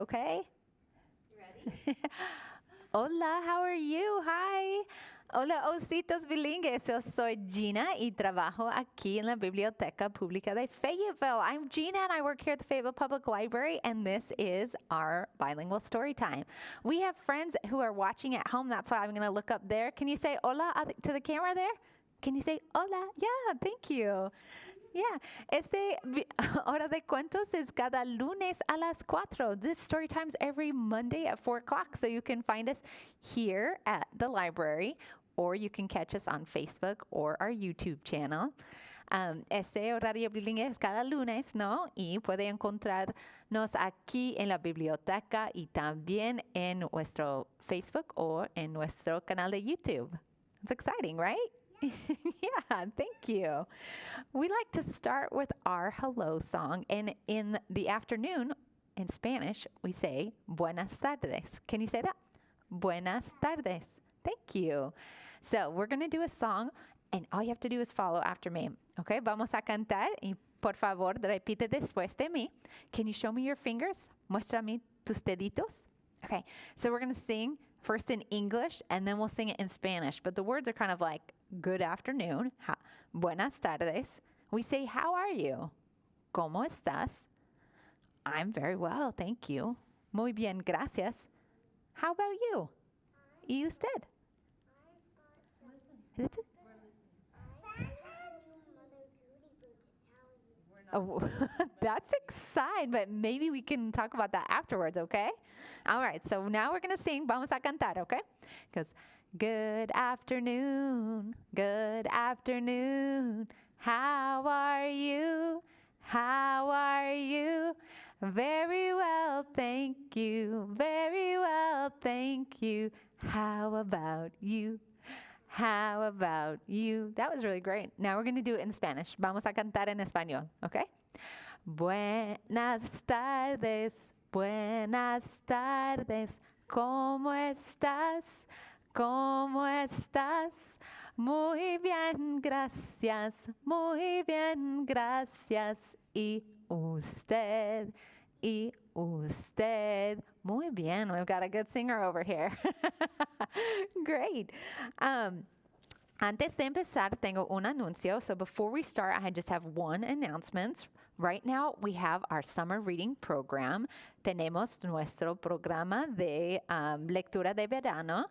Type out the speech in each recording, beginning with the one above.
Okay? You ready? Hola, how are you? Hi. Hola, ositos bilingües. Yo soy Gina y trabajo aquí en la Biblioteca Pública de Fayetteville. I'm Gina and I work here at the Fayetteville Public Library, and this is our Bilingual Storytime. We have friends who are watching at home. That's why I'm going to look up there. Can you say hola to the camera there? Can you say hola? Yeah, thank you. Yeah, Hora de Cuentos is cada lunes a las 4. This story time's every Monday at 4 o'clock, so you can find us here at the library, or you can catch us on Facebook or our YouTube channel. Ese horario bilingüe es cada lunes, ¿no? Y puede encontrarnos aquí en la biblioteca y también en nuestro Facebook o en nuestro canal de YouTube. It's exciting, right? Yeah, thank you. We like to start with our hello song, and in the afternoon, in Spanish, we say buenas tardes. Can you say that? Buenas tardes. Thank you. So we're going to do a song, and all you have to do is follow after me. Okay, vamos a cantar, y por favor, repite después de mí. Can you show me your fingers? Muéstrame tus deditos. Okay, so we're going to sing first in English, and then we'll sing it in Spanish, but the words are kind of like good afternoon, buenas tardes. We say, how are you? ¿Cómo estás? I'm very well, thank you. Muy bien, gracias. How about you? ¿Y usted? Listen. Oh, that's exciting, but maybe we can talk about that afterwards, okay? All right, so now we're going to sing. Vamos a cantar, okay? Because good afternoon, how are you? How are you? Very well, thank you, very well, thank you. How about you? How about you? That was really great. Now we're going to do it in Spanish. Vamos a cantar en español, okay? Buenas tardes, ¿cómo estás? ¿Cómo estás? Muy bien, gracias, muy bien, gracias. ¿Y usted? ¿Y usted? Muy bien, we've got a good singer over here. Great. Antes de empezar, tengo un anuncio. So before we start, I just have one announcement. Right now, we have our summer reading program. Tenemos nuestro programa de lectura de verano.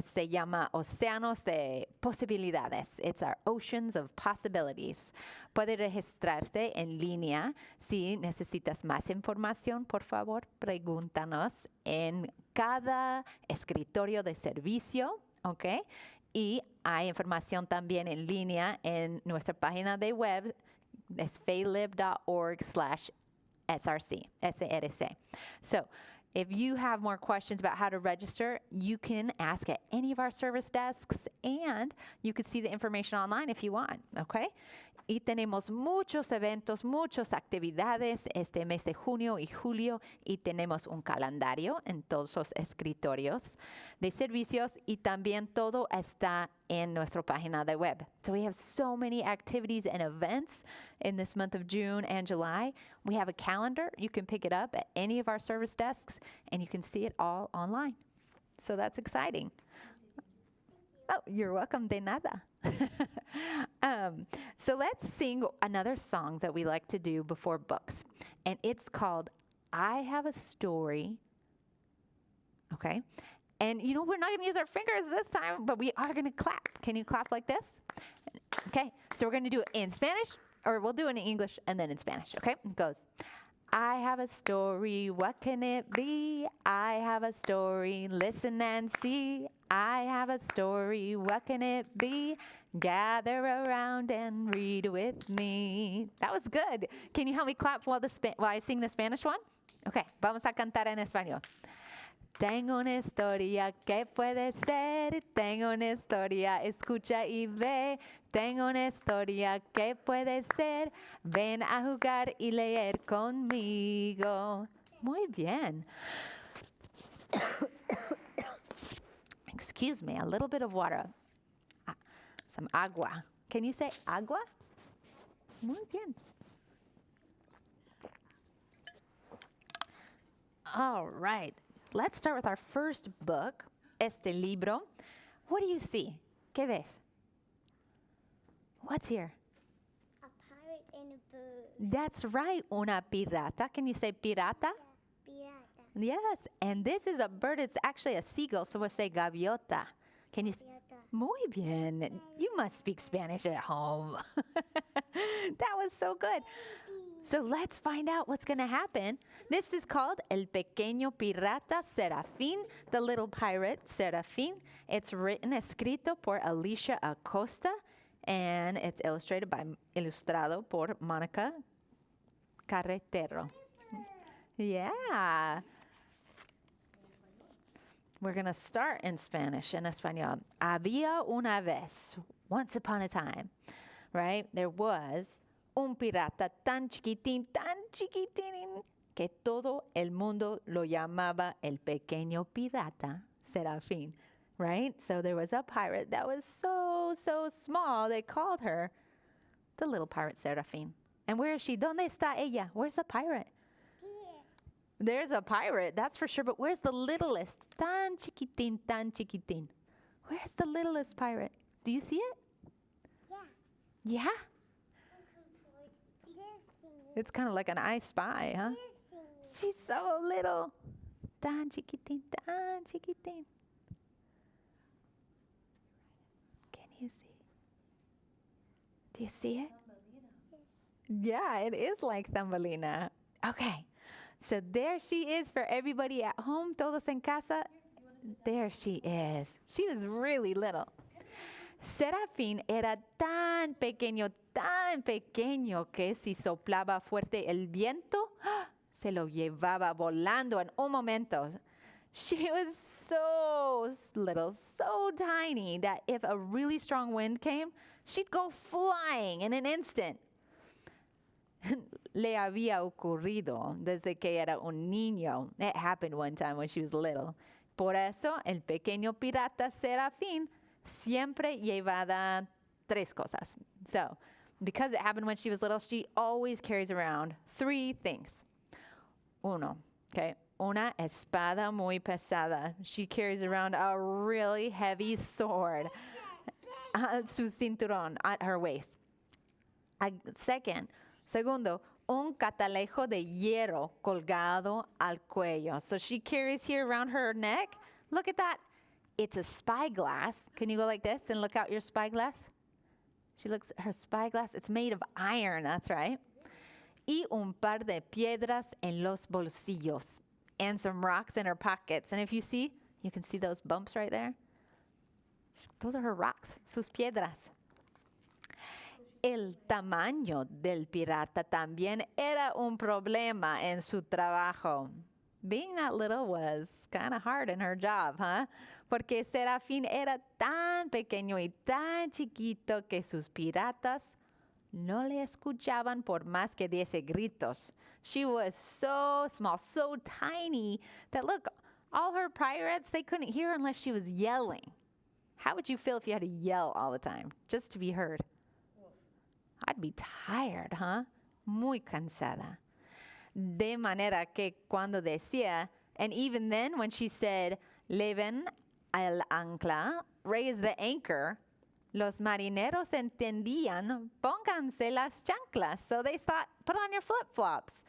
Se llama Océanos de Posibilidades. It's our Oceans of Possibilities. Puede registrarte en línea. Si necesitas más información, por favor, pregúntanos en cada escritorio de servicio, ¿ok? Y hay información también en línea en nuestra página de web. Es faylib.org/SRC. So if you have more questions about how to register, you can ask at any of our service desks, and you can see the information online if you want, okay? Y tenemos muchos eventos, muchas actividades este mes de junio y julio, y tenemos un calendario en todos los escritorios de servicios, y también todo está en nuestra página de web. So we have so many activities and events in this month of June and July. We have a calendar. You can pick it up at any of our service desks, and you can see it all online. So that's exciting. Oh, you're welcome. De nada. So let's sing another song that we like to do before books. And it's called I Have a Story. Okay. And you know, we're not going to use our fingers this time, but we are going to clap. Can you clap like this? Okay. So we're going to do it in Spanish, or we'll do it in English and then in Spanish. Okay. It goes, I have a story, what can it be? I have a story, listen and see. I have a story, what can it be? Gather around and read with me. That was good. Can you help me clap while I sing the Spanish one? Okay, vamos a cantar en español. Tengo una historia que puede ser, tengo una historia, escucha y ve. Tengo una historia que puede ser, ven a jugar y leer conmigo. Muy bien. Excuse me, a little bit of water. Some agua. Can you say agua? Muy bien. All right. Let's start with our first book, este libro. What do you see? ¿Qué ves? What's here? A pirate and a bird. That's right, una pirata. Can you say pirata? Pirata. Yes, and this is a bird. It's actually a seagull, so we'll say gaviota. Can you? Pirata. Muy bien. You must speak Spanish at home. That was so good. So let's find out what's going to happen. This is called El Pequeño Pirata Serafin, the little pirate Seraphin. It's escrito por Alicia Acosta, and it's ilustrado por Mónica Carretero. Yeah. We're going to start in Spanish, en español. Había una vez, once upon a time, right? There was un pirata tan chiquitín, que todo el mundo lo llamaba el pequeño pirata, Serafín, right? So there was a pirate that was so small, they called her the little pirate Serafín. And where is she? ¿Dónde está ella? Where's the pirate? Here. There's a pirate, that's for sure, but where's the littlest? Tan chiquitín. Where's the littlest pirate? Do you see it? Yeah. Yeah? It's kind of like an I Spy, huh? She's so little. Tan chiquitín. Can you see? Do you see it? Yeah, it is like Thumbelina. Okay, so there she is for everybody at home, todos en casa. There she is. She was really little. Serafín era tan pequeño que si soplaba fuerte el viento, se lo llevaba volando en un momento. She was so little, so tiny, that if a really strong wind came, she'd go flying in an instant. Le había ocurrido desde que era un niño. It happened one time when she was little. Por eso, el pequeño pirata Serafín siempre llevaba tres cosas. So, because it happened when she was little, she always carries around three things. Uno, okay, una espada muy pesada. She carries around a really heavy sword at su cinturón, at her waist. Segundo, un catalejo de hierro colgado al cuello. So she carries here around her neck. Look at that. It's a spyglass. Can you go like this and look out your spyglass? She looks at her spyglass. It's made of iron, that's right. Y un par de piedras en los bolsillos. And some rocks in her pockets. And if you see, you can see those bumps right there. Those are her rocks, sus piedras. El tamaño del pirata también era un problema en su trabajo. Being that little was kind of hard in her job, huh? Porque Serafín era tan pequeño y tan chiquito que sus piratas no le escuchaban por más que diese gritos. She was so small, so tiny that look, all her pirates, they couldn't hear unless she was yelling. How would you feel if you had to yell all the time just to be heard? I'd be tired, huh? Muy cansada. De manera que cuando decía, and even then when she said, leven el ancla, raise the anchor, los marineros entendían, pónganse las chanclas. So they thought, put on your flip-flops.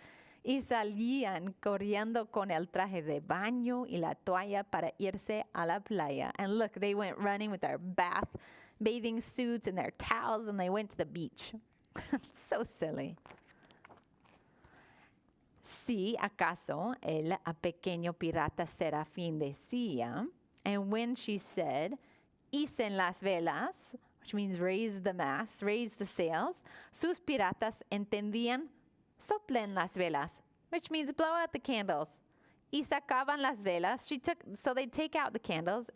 Y salían corriendo con el traje de baño y la toalla para irse a la playa. And look, they went running with their bathing suits and their towels, and they went to the beach. So silly. Si acaso el pequeño pirata Serafín decía, and when she said, hicen las velas, which means raise the mast, raise the sails, sus piratas entendían, soplen las velas, which means blow out the candles. Y sacaban las velas, so they'd take out the candles,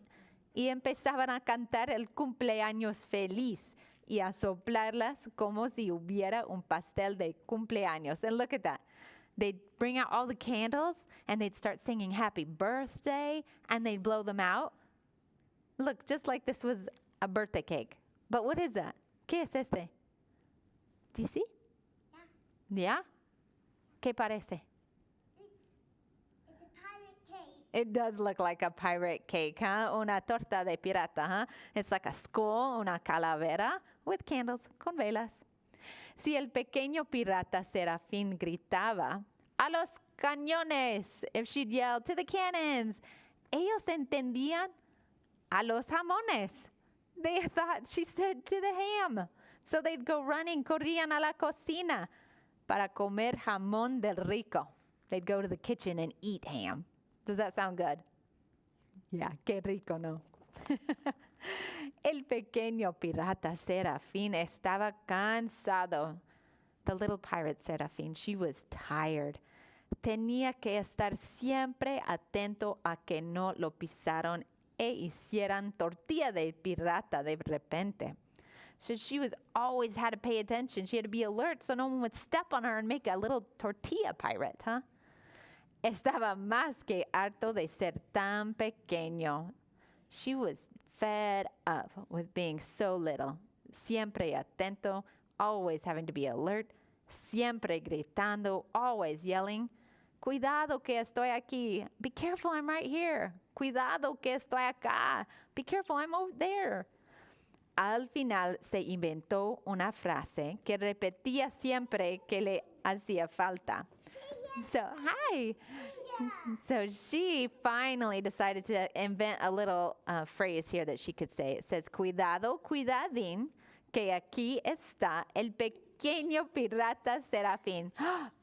y empezaban a cantar el cumpleaños feliz, y a soplarlas como si hubiera un pastel de cumpleaños. And look at that. They'd bring out all the candles, and they'd start singing happy birthday, and they'd blow them out. Look, just like this was a birthday cake. But what is that? ¿Qué es este? Do you see? Yeah. Yeah? ¿Qué parece? It's a It does look like a pirate cake, huh? Una torta de pirata, huh? It's like a skull, una calavera with candles, con velas. Si el pequeño pirata Serafín gritaba, a los cañones, if she'd yell, to the cannons, ellos entendían, a los jamones. They thought she said to the ham. So they'd go running, corrían a la cocina para comer jamón del rico. They'd go to the kitchen and eat ham. Does that sound good? Yeah, qué rico, ¿no? El pequeño pirata Serafín estaba cansado. The little pirate Serafín, she was tired. Tenía que estar siempre atento a que no lo pisaron e hicieran tortilla de pirata de repente. So she was always had to pay attention. She had to be alert so no one would step on her and make a little tortilla pirate, huh? Estaba más que harto de ser tan pequeño. She was fed up with being so little. Siempre atento, always having to be alert, siempre gritando, always yelling. Cuidado que estoy aquí. Be careful, I'm right here. Cuidado que estoy acá. Be careful, I'm over there. Al final se inventó una frase que repetía siempre que le hacía falta. So, hi. So she finally decided to invent a little phrase here that she could say. It says, cuidado, cuidadín, que aquí está el pequeño pirata Serafín.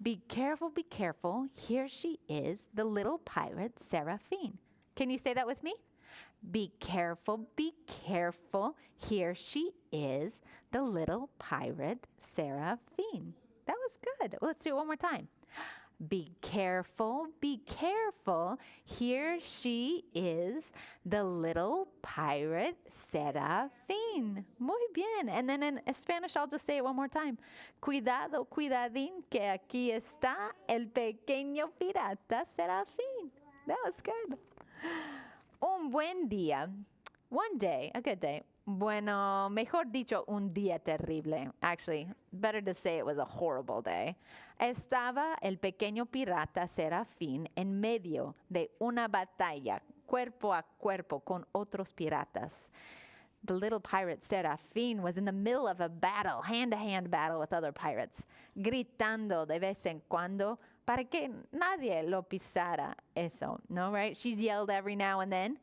Be careful, be careful. Here she is, the little pirate Seraphin. Can you say that with me? Be careful, be careful. Here she is, the little pirate Seraphin. That was good. Let's do it one more time. Be careful, be careful. Here she is, the little pirate Serafin. Muy bien. And then in Spanish, I'll just say it one more time. Cuidado, cuidadín, que aquí está el pequeño pirata Serafin. That was good. Un buen día. One day, a good day. Bueno, mejor dicho, un día terrible. Actually, better to say it was a horrible day. Estaba el pequeño pirata Serafín en medio de una batalla, cuerpo a cuerpo con otros piratas. The little pirate Serafín was in the middle of a battle, hand-to-hand battle with other pirates, gritando de vez en cuando para que nadie lo pisara. Eso, no, right? She yelled every now and then.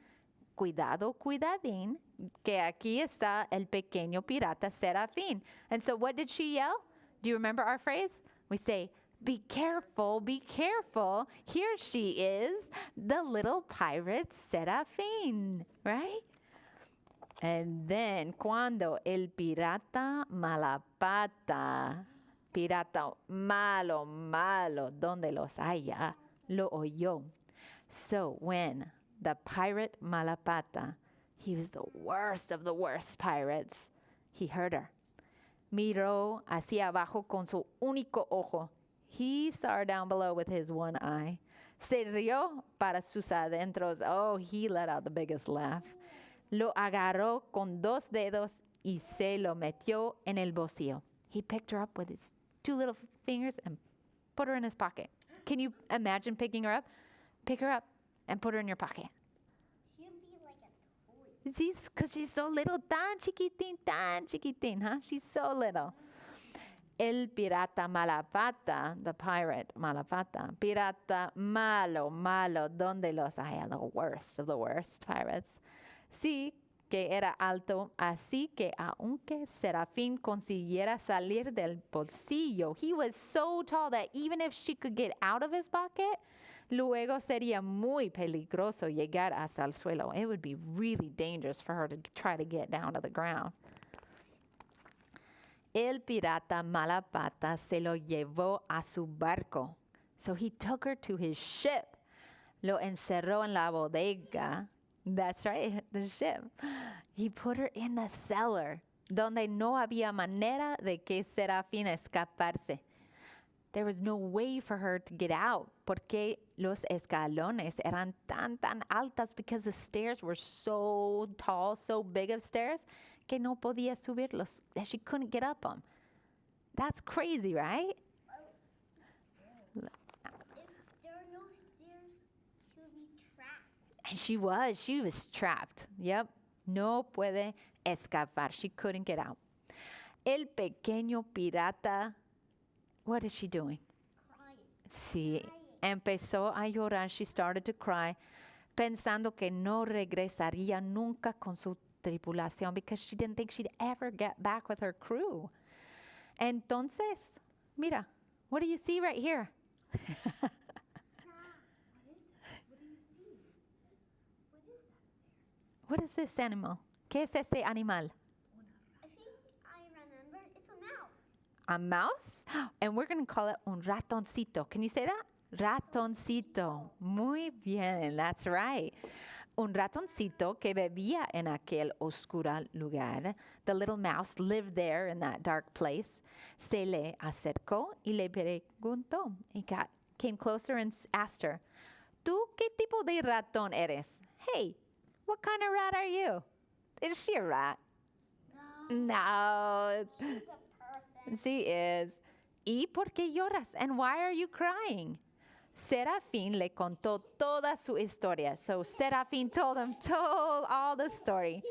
Cuidado, cuidadín, que aquí está el pequeño pirata Serafín. And so what did she yell? Do you remember our phrase? We say, be careful, be careful. Here she is, the little pirate Serafín, right? And then cuando el pirata Malapata, pirata malo, malo, donde los haya, lo oyó. So when the pirate Malapata, he was the worst of the worst pirates, he heard her. Miró hacia abajo con su único ojo. He saw her down below with his one eye. Se rió para sus adentros. Oh, he let out the biggest laugh. Lo agarró con dos dedos y se lo metió en el bolsillo. He picked her up with his two little fingers and put her in his pocket. Can you imagine picking her up? Pick her up and put her in your pocket. She'll be like a toy. Because she's so little, tan chiquitín, huh? She's so little. El pirata Malapata, the pirate Malapata, pirata malo, malo, donde los haya, the worst of the worst pirates. Sí que era alto, así que aunque Serafín consiguiera salir del bolsillo, he was so tall that even if she could get out of his pocket, luego sería muy peligroso llegar hasta el suelo. It would be really dangerous for her to try to get down to the ground. El pirata Malapata se lo llevó a su barco. So he took her to his ship. Lo encerró en la bodega. That's right, the ship. He put her in the cellar, donde no había manera de que Serafín escaparse. There was no way for her to get out, porque los escalones eran tan altas because the stairs were so tall, so big of stairs, que no podía subirlos, that she couldn't get up them. That's crazy, right? If there are no stairs, she'll be trapped. And she was trapped. Yep. No puede escapar. She couldn't get out. El pequeño pirata, what is she doing? Crying. Sí, empezó a llorar. She started to cry, pensando que no regresaría nunca con su tripulación because she didn't think she'd ever get back with her crew. Entonces, mira, what do you see right here? What is this animal? ¿Qué es este animal? I think I remember. It's a mouse. A mouse? And we're going to call it un ratoncito. Can you say that? Ratoncito. Muy bien, that's right. Un ratoncito que vivía en aquel oscuro lugar. The little mouse lived there in that dark place. Se le acercó y le preguntó. He came closer and asked her, ¿Tú qué tipo de ratón eres? Hey, what kind of rat are you? Is she a rat? No. She's a person. She is. ¿Y por qué lloras? And why are you crying? Seraphin le contó toda su historia. So Seraphin told all the story.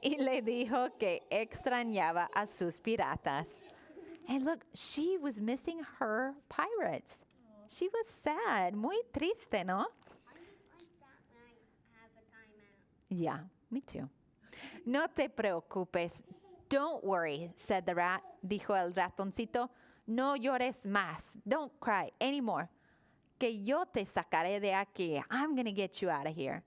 Y le dijo que extrañaba a sus piratas. And look, she was missing her pirates. She was sad. Muy triste, no? I like that when I have a timeout. Yeah, me too. No te preocupes. Don't worry, said the rat. Dijo el ratoncito. No llores más. Don't cry anymore. Que yo te sacaré de aquí. I'm going to get you out of here.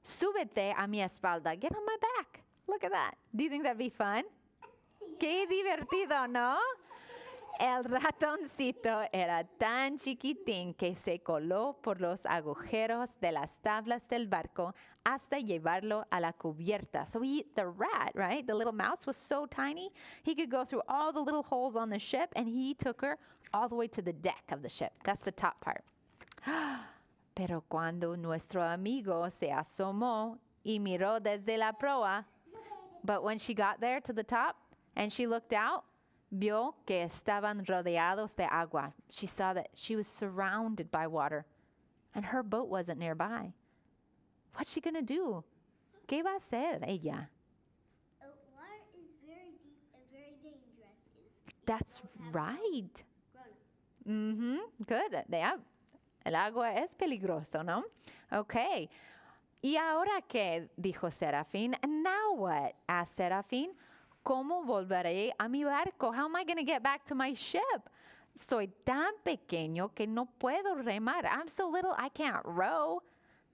Súbete a mi espalda. Get on my back. Look at that. Do you think that'd be fun? Qué divertido, ¿no? El ratoncito era tan chiquitín que se coló por los agujeros de las tablas del barco hasta llevarlo a la cubierta. So the rat, right, the little mouse was so tiny, he could go through all the little holes on the ship, and he took her all the way to the deck of the ship. That's the top part. Pero cuando nuestro amigo se asomó y miró desde la proa, but when she got there to the top and she looked out, vio que estaban rodeados de agua. She saw that she was surrounded by water, and her boat wasn't nearby. What's she going to do? ¿Qué va a hacer ella? Water is very deep and very dangerous. That's right. Grown up. Good. Yeah. El agua es peligroso, ¿no? Okay. ¿Y ahora qué? Dijo Seraphin. And now what? Asked Seraphin. ¿Cómo volveré a mi barco? How am I going to get back to my ship? Soy tan pequeño que no puedo remar. I'm so little I can't row.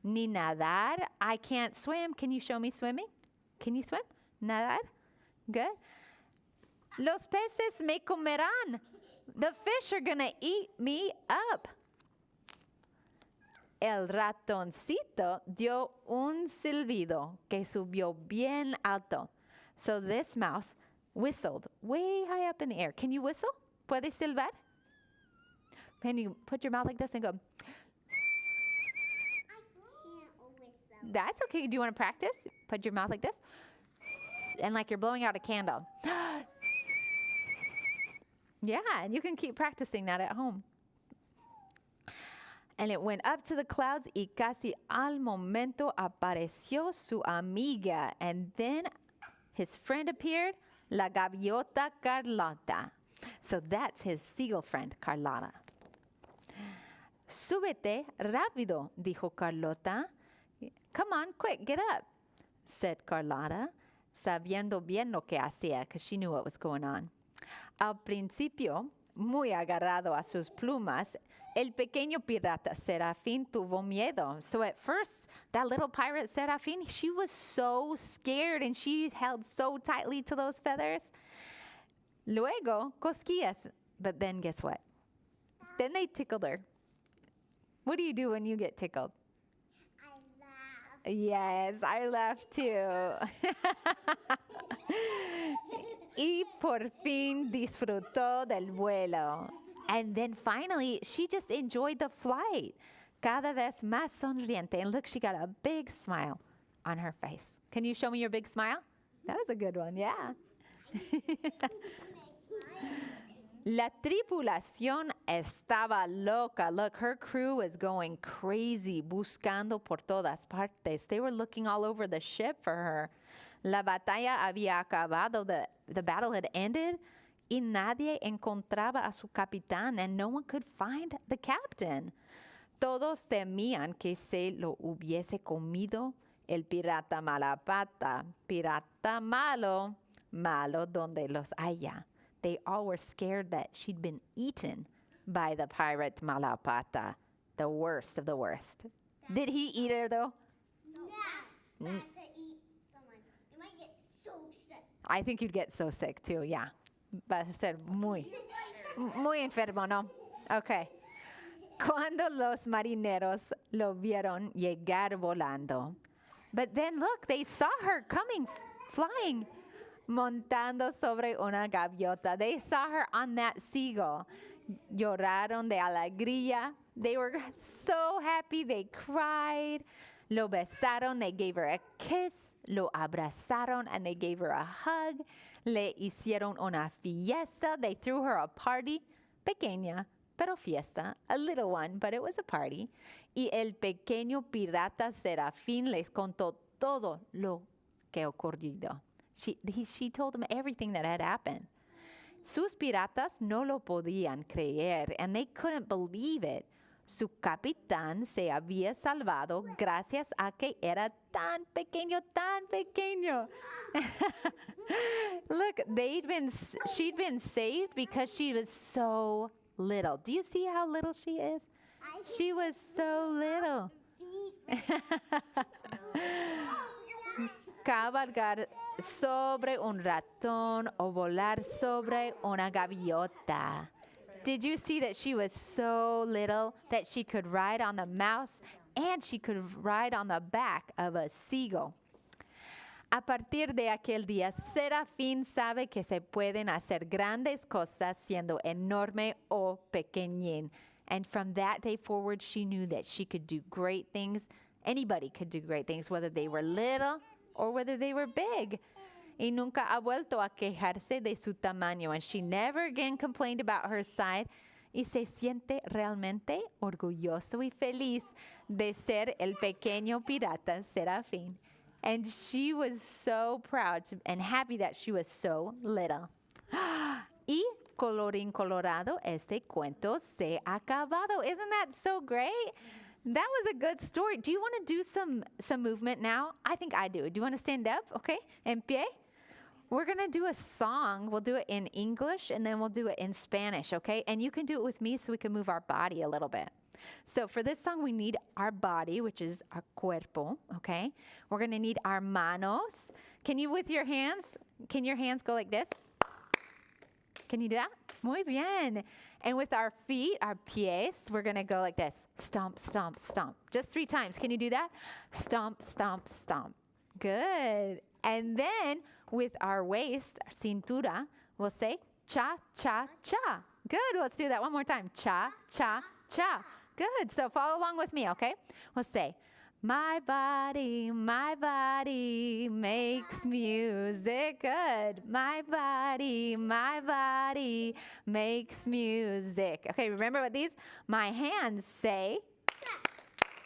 Ni nadar. I can't swim. Can you show me swimming? Can you swim? Nadar? Good. Los peces me comerán. The fish are going to eat me up. El ratoncito dio un silbido que subió bien alto. So this mouse whistled way high up in the air. Can you whistle? ¿Puedes silbar? Can you put your mouth like this and go? I can't always sell. That's okay. Do you want to practice? Put your mouth like this. And like you're blowing out a candle. Yeah, and you can keep practicing that at home. And it went up to the clouds y casi al momento apareció su amiga. And then his friend appeared, la gaviota Carlota. So that's his seagull friend, Carlota. Súbete rápido, dijo Carlota. Come on, quick, get up, said Carlota, sabiendo bien lo que hacía, because she knew what was going on. Al principio, muy agarrado a sus plumas, el pequeño pirata Seraphin tuvo miedo. So at first, that little pirate Seraphin, she was so scared and she held so tightly to those feathers. Luego, cosquillas. But then guess what? Then they tickled her. What do you do when you get tickled? I laugh. Yes, I laugh too. Y por fin disfrutó del vuelo. And then finally, she just enjoyed the flight. Cada vez más sonriente. And look, she got a big smile on her face. Can you show me your big smile? That was a good one, yeah. La tripulación estaba loca. Look, her crew was going crazy, buscando por todas partes. They were looking all over the ship for her. La batalla había acabado. The battle had ended. Y nadie encontraba a su capitán, and no one could find the captain. Todos temían que se lo hubiese comido el pirata malapata. Pirata malo, malo donde los haya. They all were scared that she'd been eaten by the pirate malapata, the worst of the worst. Did he eat her, though? No. Yeah. Bad to eat someone. You might get so sick. I think you'd get so sick, too, yeah. Va a ser muy enfermo, ¿no? Okay. Cuando los marineros lo vieron llegar volando. But then look, they saw her coming, flying, montando sobre una gaviota. They saw her on that seagull. Lloraron de alegría. They were so happy, they cried. Lo besaron, they gave her a kiss. Lo abrazaron, and they gave her a hug. Le hicieron una fiesta. They threw her a party. Pequeña, pero fiesta. A little one, but it was a party. Y el pequeño pirata Seraphin les contó todo lo que ocurrido. She told them everything that had happened. Sus piratas no lo podían creer, and they couldn't believe it. Su capitán se había salvado gracias a que era tan pequeño, tan pequeño. Look, she'd been saved because she was so little. Do you see how little she is? She was so little. Cabalgar sobre un ratón o volar sobre una gaviota. Did you see that she was so little that she could ride on the mouse and she could ride on the back of a seagull? A partir de aquel día, Seraphin sabe que se pueden hacer grandes cosas siendo enorme o pequeñín. And from that day forward, she knew that she could do great things. Anybody could do great things, whether they were little or whether they were big. Y nunca ha vuelto a quejarse de su tamaño. And she never again complained about her size. Y se siente realmente orgulloso y feliz de ser el pequeño pirata Seraphin. And she was so proud and happy that she was so little. Y colorín colorado, este cuento se ha acabado. Isn't that so great? That was a good story. Do you want to do some movement now? I think I do. Do you want to stand up? Okay. En pie. We're going to do a song. We'll do it in English and then we'll do it in Spanish, okay? And you can do it with me so we can move our body a little bit. So for this song, we need our body, which is our cuerpo, okay? We're going to need our manos. Can you, with your hands, can your hands go like this? Can you do that? Muy bien. And with our feet, our pies, we're going to go like this. Stomp, stomp, stomp. Just 3 times. Can you do that? Stomp, stomp, stomp. Good. And then with our waist, our cintura, we'll say cha, cha, cha. Good. Let's do that one more time. Cha, cha, cha. Good. So follow along with me, okay? We'll say, my body makes music. Good. My body makes music. Okay, remember what these? My hands say,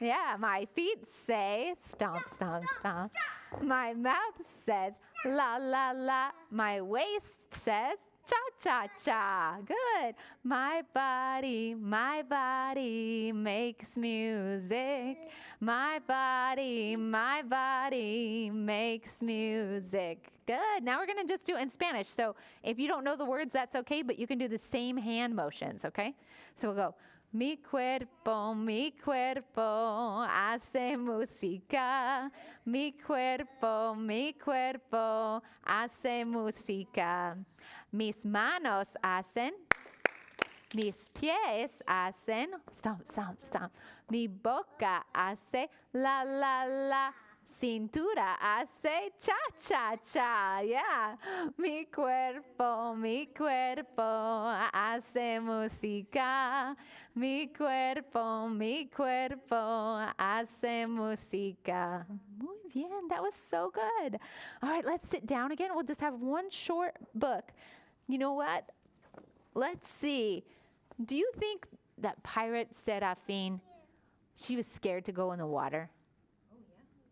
yeah, my feet say, stomp, stomp, stomp. My mouth says, la, la, la. My waist says, cha, cha, cha. Good. My body makes music. My body makes music. Good. Now we're going to just do it in Spanish. So if you don't know the words, that's okay, but you can do the same hand motions, okay? So we'll go. Mi cuerpo hace música. Mi cuerpo hace música. Mis manos hacen. Mis pies hacen. Stomp, stomp, stomp. Mi boca hace la, la, la. Cintura hace cha, cha, cha. Yeah. Mi cuerpo hace música. Mi cuerpo hace música. Muy bien. That was so good. All right, let's sit down again. We'll just have one short book. You know what? let's see. Do you think that pirate Seraphin, she was scared to go in the water?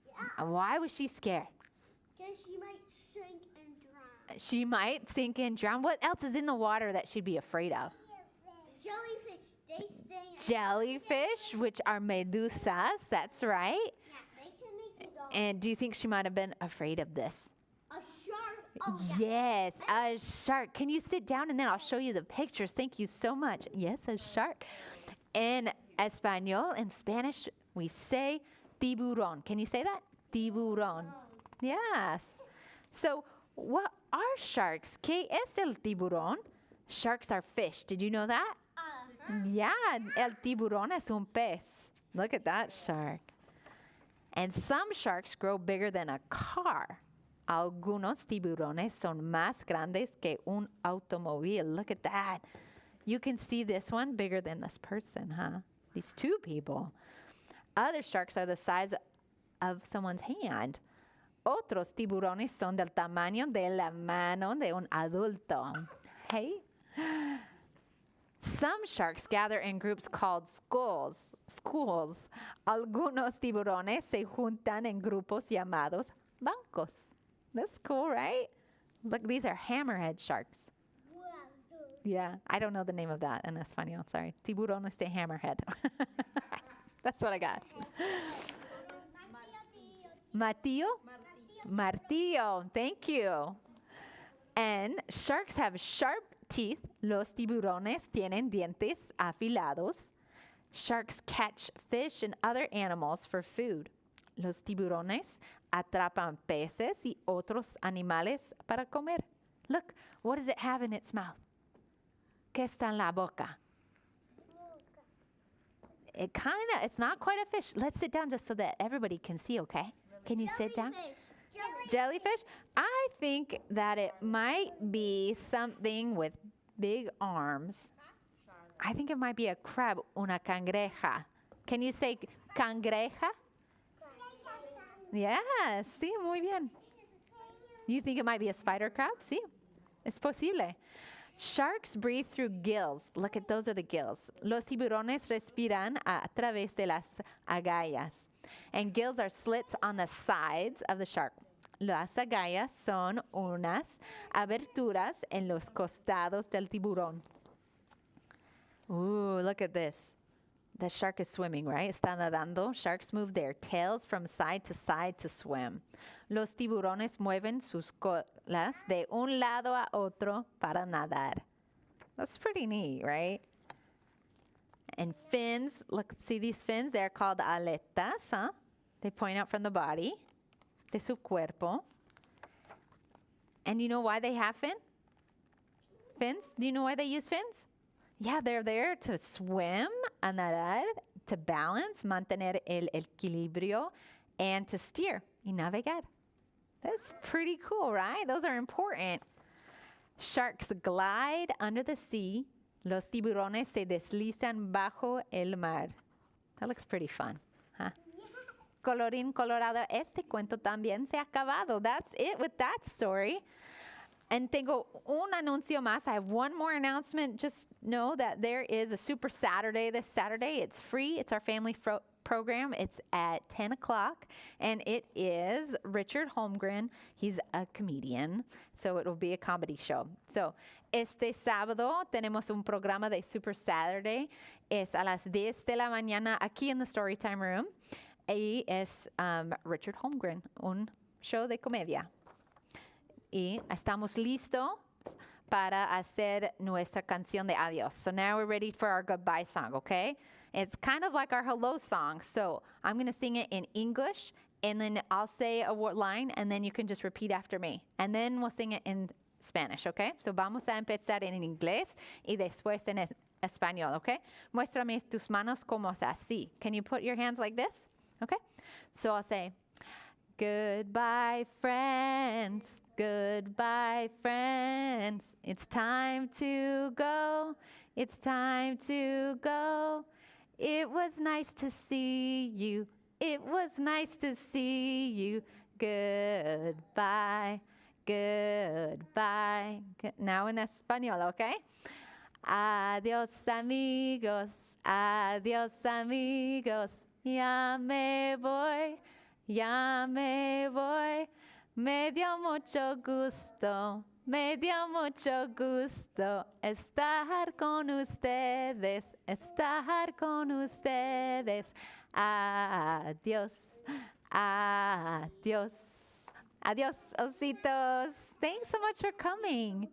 Yeah. And why was she scared? Because she might sink and drown. She might sink and drown. What else is in the water that she'd be afraid of? Jellyfish. They sting. Jellyfish, which are medusas. That's right. Yeah, they can make you go. And do you think she might have been afraid of this? A shark. Oh, yeah. Yes, a shark. Can you sit down and then I'll show you the pictures? Thank you so much. Yes, a shark. In Espanol, in Spanish, we say tiburón. Can you say that? Tiburón. Yes. So, what are sharks? ¿Qué es el tiburón? Sharks are fish. Did you know that? Yeah, el tiburón es un pez. Look at that shark. And some sharks grow bigger than a car. Algunos tiburones son más grandes que un automóvil. Look at that. You can see this one bigger than this person, huh? These two people. Other sharks are the size of someone's hand. Otros tiburones son del tamaño de la mano de un adulto. Hey? Some sharks gather in groups called schools. Algunos tiburones se juntan en grupos llamados bancos. That's cool, right? Look, these are hammerhead sharks. Yeah, I don't know the name of that in Espanol. Sorry. Tiburones de hammerhead. That's what I got. Martillo? Martillo. Thank you. And sharks have sharp teeth. Los tiburones tienen dientes afilados. Sharks catch fish and other animals for food. Los tiburones atrapan peces y otros animales para comer. Look, what does it have in its mouth? ¿Qué está en la boca? It's not quite a fish. Let's sit down just so that everybody can see, okay? Can you sit down? Jellyfish? I think that it might be something with big arms. I think it might be a crab, una cangreja. Can you say cangreja? Yes, sí, muy bien. You think it might be a spider crab? Sí, es posible. Sharks breathe through gills. Look at those are the gills. Los tiburones respiran a través de las agallas. And gills are slits on the sides of the shark. Las agallas son unas aberturas en los costados del tiburón. Ooh, look at this. The shark is swimming, right? Está nadando. Sharks move their tails from side to swim. Los tiburones mueven sus colas de un lado a otro para nadar. That's pretty neat, right? And fins, look, see these fins? They're called aletas, huh? They point out from the body de su cuerpo. And you know why they have fins? Do you know why they use fins? Yeah, they're there to swim, a nadar, to balance, mantener el equilibrio, and to steer, y navegar. That's pretty cool, right? Those are important. Sharks glide under the sea. Los tiburones se deslizan bajo el mar. That looks pretty fun, huh? Colorín colorado, este cuento también se ha acabado. That's it with that story. And tengo un anuncio más. I have one more announcement. Just know that there is a Super Saturday this Saturday. It's free. It's our family program. It's at 10 o'clock. And it is Richard Holmgren. He's a comedian. So it will be a comedy show. So este sábado tenemos un programa de Super Saturday. Es a las 10 de la mañana aquí in the Storytime Room. Y es Richard Holmgren, un show de comedia. Y estamos listos para hacer nuestra canción de adiós. So now we're ready for our goodbye song, okay? It's kind of like our hello song. So I'm going to sing it in English, and then I'll say a line, and then you can just repeat after me. And then we'll sing it in Spanish, okay? So vamos a empezar en inglés y después en español, okay? Muéstrame tus manos como así. Can you put your hands like this? Okay? So I'll say, goodbye, friends. Goodbye, friends. It's time to go. It's time to go. It was nice to see you. It was nice to see you. Goodbye. Goodbye. Now in español, okay? Adiós amigos, adiós amigos, ya me voy, ya me voy. Me dio mucho gusto estar con ustedes, estar con ustedes. Adiós, adiós, adiós, ositos. Thanks so much for coming.